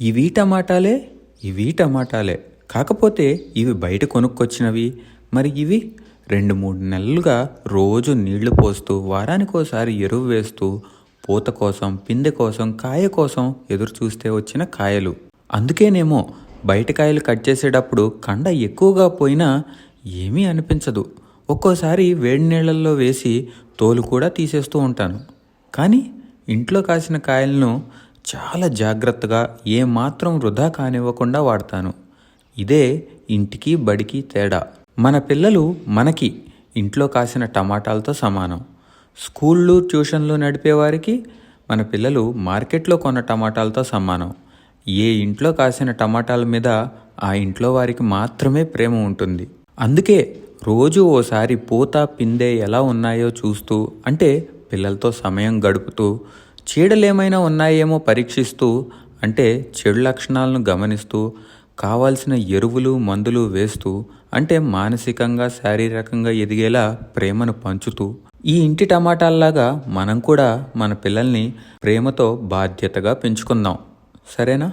ఇవి టమాటాలే, ఇవి టమాటాలే. కాకపోతే ఇవి బయట కొనుక్కొచ్చినవి. మరి ఇవి 2-3 నెలలుగా రోజు నీళ్లు పోస్తూ, వారానికోసారి ఎరువు వేస్తూ, పూత కోసం, పిందె కోసం, కాయ కోసం ఎదురు చూస్తే వచ్చిన కాయలు. అందుకేనేమో బయట కాయలు కట్ చేసేటప్పుడు కండ ఎక్కువగా పోయినా ఏమీ అనిపించదు. ఒక్కోసారి వేడి నీళ్ళల్లో వేసి తోలు కూడా తీసేస్తూ ఉంటాను. కానీ ఇంట్లో కాసిన కాయలను చాలా జాగ్రత్తగా ఏమాత్రం వృధా కానివ్వకుండా వాడతాను. ఇదే ఇంటికి బడికి తేడా. మన పిల్లలు మనకి ఇంట్లో కాసిన టమాటాలతో సమానం. స్కూళ్ళు ట్యూషన్లు నడిపేవారికి మన పిల్లలు మార్కెట్లో కొన్న టమాటాలతో సమానం. ఏ ఇంట్లో కాసిన టమాటాల మీద ఆ ఇంట్లో వారికి మాత్రమే ప్రేమ ఉంటుంది. అందుకే రోజు ఓసారి పూత పిందె ఎలా ఉన్నాయో చూస్తూ, అంటే పిల్లలతో సమయం గడుపుతూ, చీడలేమైనా ఉన్నాయేమో పరీక్షిస్తూ, అంటే చెడు లక్షణాలను గమనిస్తూ, కావాల్సిన ఎరువులు మందులు వేస్తూ, అంటే మానసికంగా శారీరకంగా ఎదిగేలా ప్రేమను పంచుతూ, ఈ ఇంటి టమాటాల్లాగా మనం కూడా మన పిల్లల్ని ప్రేమతో బాధ్యతగా పెంచుకుందాం. సరేనా?